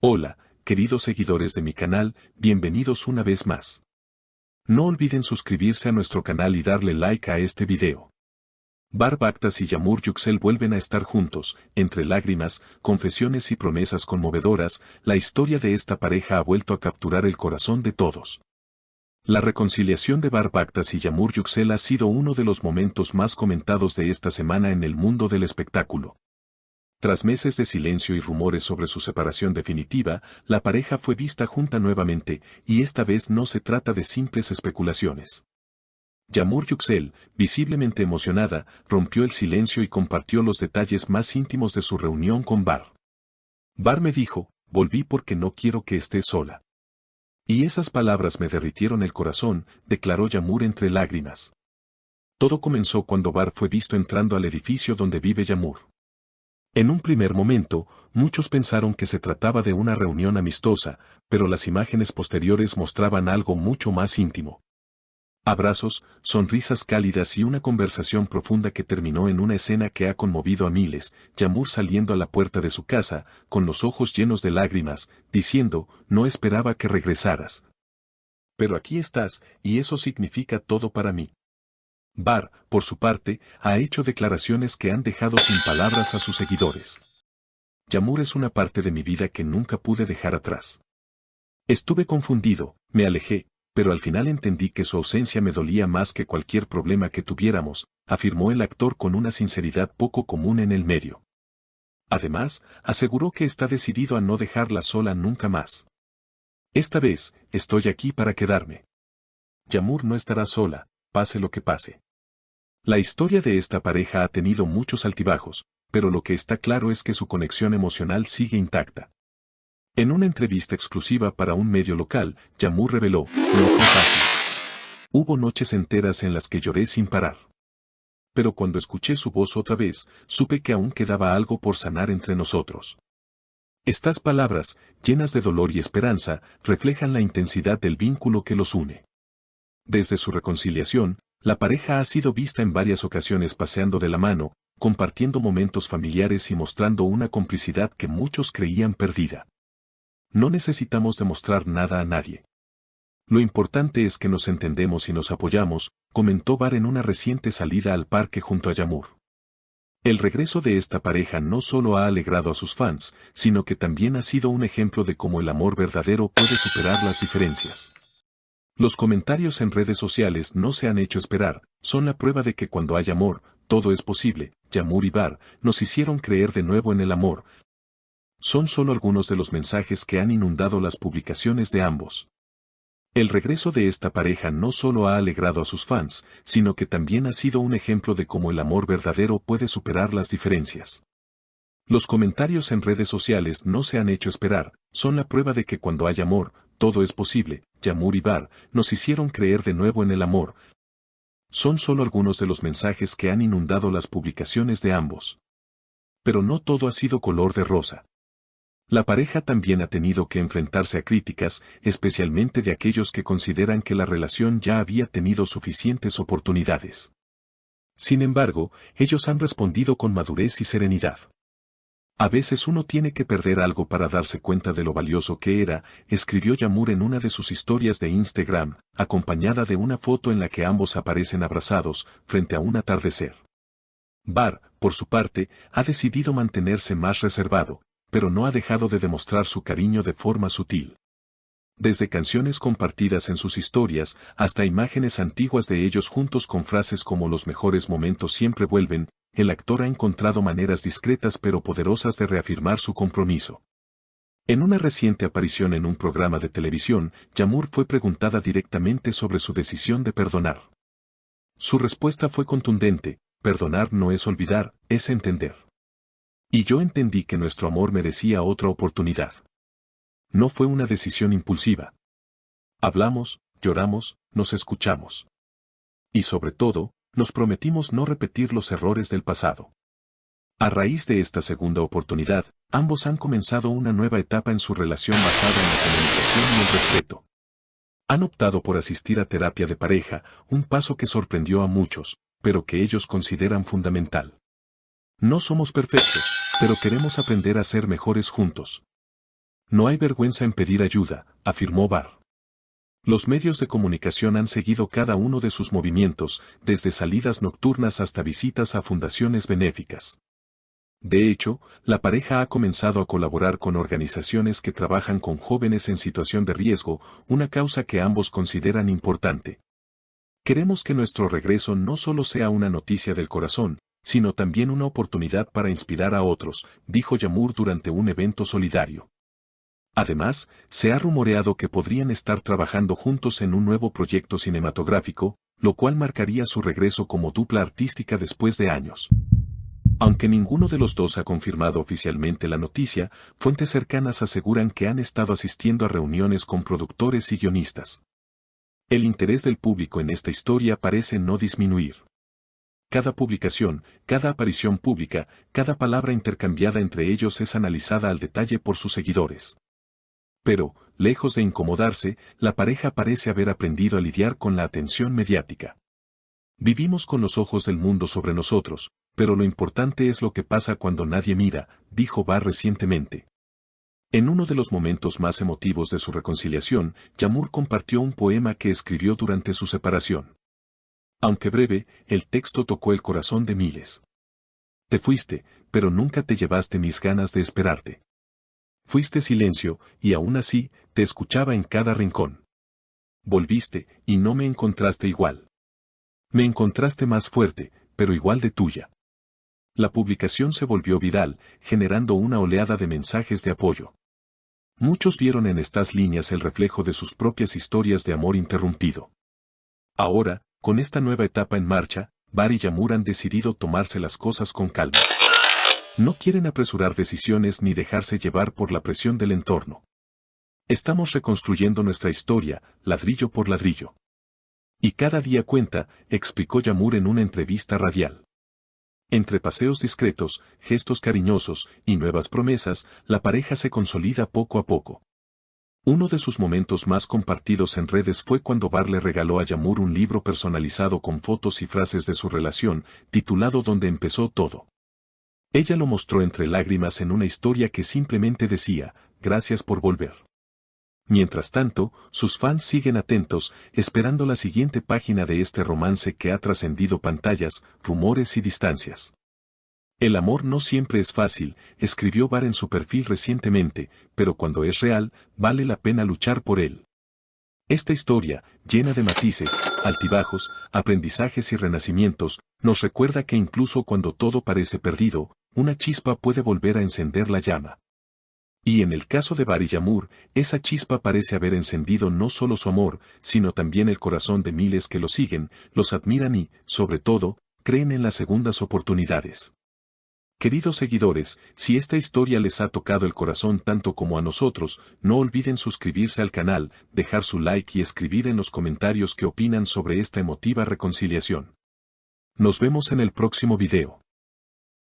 Hola, queridos seguidores de mi canal, bienvenidos una vez más. No olviden suscribirse a nuestro canal y darle like a este video. Bar Bakhtas y Yağmur Yüksel vuelven a estar juntos, entre lágrimas, confesiones y promesas conmovedoras, la historia de esta pareja ha vuelto a capturar el corazón de todos. La reconciliación de Bar Bakhtas y Yağmur Yüksel ha sido uno de los momentos más comentados de esta semana en el mundo del espectáculo. Tras meses de silencio y rumores sobre su separación definitiva, la pareja fue vista junta nuevamente, y esta vez no se trata de simples especulaciones. Yağmur Yüksel, visiblemente emocionada, rompió el silencio y compartió los detalles más íntimos de su reunión con Bar. Bar me dijo, volví porque no quiero que estés sola. Y esas palabras me derritieron el corazón, declaró Yağmur entre lágrimas. Todo comenzó cuando Bar fue visto entrando al edificio donde vive Yağmur. En un primer momento, muchos pensaron que se trataba de una reunión amistosa, pero las imágenes posteriores mostraban algo mucho más íntimo. Abrazos, sonrisas cálidas y una conversación profunda que terminó en una escena que ha conmovido a miles, Yağmur saliendo a la puerta de su casa, con los ojos llenos de lágrimas, diciendo, no esperaba que regresaras. Pero aquí estás, y eso significa todo para mí. Bar, por su parte, ha hecho declaraciones que han dejado sin palabras a sus seguidores. Yağmur es una parte de mi vida que nunca pude dejar atrás. Estuve confundido, me alejé, pero al final entendí que su ausencia me dolía más que cualquier problema que tuviéramos, afirmó el actor con una sinceridad poco común en el medio. Además, aseguró que está decidido a no dejarla sola nunca más. Esta vez, estoy aquí para quedarme. Yağmur no estará sola, pase lo que pase. La historia de esta pareja ha tenido muchos altibajos, pero lo que está claro es que su conexión emocional sigue intacta. En una entrevista exclusiva para un medio local, Yağmur reveló, no fue fácil. Hubo noches enteras en las que lloré sin parar. Pero cuando escuché su voz otra vez, supe que aún quedaba algo por sanar entre nosotros. Estas palabras, llenas de dolor y esperanza, reflejan la intensidad del vínculo que los une. Desde su reconciliación, la pareja ha sido vista en varias ocasiones paseando de la mano, compartiendo momentos familiares y mostrando una complicidad que muchos creían perdida. No necesitamos demostrar nada a nadie. Lo importante es que nos entendemos y nos apoyamos, comentó Bar en una reciente salida al parque junto a Yağmur. El regreso de esta pareja no solo ha alegrado a sus fans, sino que también ha sido un ejemplo de cómo el amor verdadero puede superar las diferencias. Los comentarios en redes sociales no se han hecho esperar, son la prueba de que cuando hay amor, todo es posible. Yağmur y Bar nos hicieron creer de nuevo en el amor. Son solo algunos de los mensajes que han inundado las publicaciones de ambos. El regreso de esta pareja no solo ha alegrado a sus fans, sino que también ha sido un ejemplo de cómo el amor verdadero puede superar las diferencias. Los comentarios en redes sociales no se han hecho esperar, son la prueba de que cuando hay amor, todo es posible. Yağmur y Bar nos hicieron creer de nuevo en el amor. Son solo algunos de los mensajes que han inundado las publicaciones de ambos. Pero no todo ha sido color de rosa. La pareja también ha tenido que enfrentarse a críticas, especialmente de aquellos que consideran que la relación ya había tenido suficientes oportunidades. Sin embargo, ellos han respondido con madurez y serenidad. A veces uno tiene que perder algo para darse cuenta de lo valioso que era, escribió Yağmur en una de sus historias de Instagram, acompañada de una foto en la que ambos aparecen abrazados, frente a un atardecer. Bar, por su parte, ha decidido mantenerse más reservado, pero no ha dejado de demostrar su cariño de forma sutil. Desde canciones compartidas en sus historias, hasta imágenes antiguas de ellos juntos con frases como los mejores momentos siempre vuelven, el actor ha encontrado maneras discretas pero poderosas de reafirmar su compromiso. En una reciente aparición en un programa de televisión, Yağmur fue preguntada directamente sobre su decisión de perdonar. Su respuesta fue contundente, perdonar no es olvidar, es entender. Y yo entendí que nuestro amor merecía otra oportunidad. No fue una decisión impulsiva. Hablamos, lloramos, nos escuchamos. Y sobre todo, nos prometimos no repetir los errores del pasado. A raíz de esta segunda oportunidad, ambos han comenzado una nueva etapa en su relación basada en la comunicación y el respeto. Han optado por asistir a terapia de pareja, un paso que sorprendió a muchos, pero que ellos consideran fundamental. No somos perfectos, pero queremos aprender a ser mejores juntos. No hay vergüenza en pedir ayuda, afirmó Bar. Los medios de comunicación han seguido cada uno de sus movimientos, desde salidas nocturnas hasta visitas a fundaciones benéficas. De hecho, la pareja ha comenzado a colaborar con organizaciones que trabajan con jóvenes en situación de riesgo, una causa que ambos consideran importante. Queremos que nuestro regreso no solo sea una noticia del corazón, sino también una oportunidad para inspirar a otros, dijo Yamur durante un evento solidario. Además, se ha rumoreado que podrían estar trabajando juntos en un nuevo proyecto cinematográfico, lo cual marcaría su regreso como dupla artística después de años. Aunque ninguno de los dos ha confirmado oficialmente la noticia, fuentes cercanas aseguran que han estado asistiendo a reuniones con productores y guionistas. El interés del público en esta historia parece no disminuir. Cada publicación, cada aparición pública, cada palabra intercambiada entre ellos es analizada al detalle por sus seguidores. Pero, lejos de incomodarse, la pareja parece haber aprendido a lidiar con la atención mediática. Vivimos con los ojos del mundo sobre nosotros, pero lo importante es lo que pasa cuando nadie mira, dijo Bar recientemente. En uno de los momentos más emotivos de su reconciliación, Yamur compartió un poema que escribió durante su separación. Aunque breve, el texto tocó el corazón de miles. Te fuiste, pero nunca te llevaste mis ganas de esperarte. Fuiste silencio, y aún así, te escuchaba en cada rincón. Volviste, y no me encontraste igual. Me encontraste más fuerte, pero igual de tuya. La publicación se volvió viral, generando una oleada de mensajes de apoyo. Muchos vieron en estas líneas el reflejo de sus propias historias de amor interrumpido. Ahora, con esta nueva etapa en marcha, Bar y Yamur han decidido tomarse las cosas con calma. No quieren apresurar decisiones ni dejarse llevar por la presión del entorno. Estamos reconstruyendo nuestra historia, ladrillo por ladrillo. Y cada día cuenta, explicó Yamur en una entrevista radial. Entre paseos discretos, gestos cariñosos y nuevas promesas, la pareja se consolida poco a poco. Uno de sus momentos más compartidos en redes fue cuando Bar le regaló a Yamur un libro personalizado con fotos y frases de su relación, titulado Donde empezó todo. Ella lo mostró entre lágrimas en una historia que simplemente decía, gracias por volver. Mientras tanto, sus fans siguen atentos, esperando la siguiente página de este romance que ha trascendido pantallas, rumores y distancias. El amor no siempre es fácil, escribió Bar en su perfil recientemente, pero cuando es real, vale la pena luchar por él. Esta historia, llena de matices, altibajos, aprendizajes y renacimientos, nos recuerda que incluso cuando todo parece perdido, una chispa puede volver a encender la llama. Y en el caso de Bar y Yamur, esa chispa parece haber encendido no solo su amor, sino también el corazón de miles que lo siguen, los admiran y, sobre todo, creen en las segundas oportunidades. Queridos seguidores, si esta historia les ha tocado el corazón tanto como a nosotros, no olviden suscribirse al canal, dejar su like y escribir en los comentarios qué opinan sobre esta emotiva reconciliación. Nos vemos en el próximo video.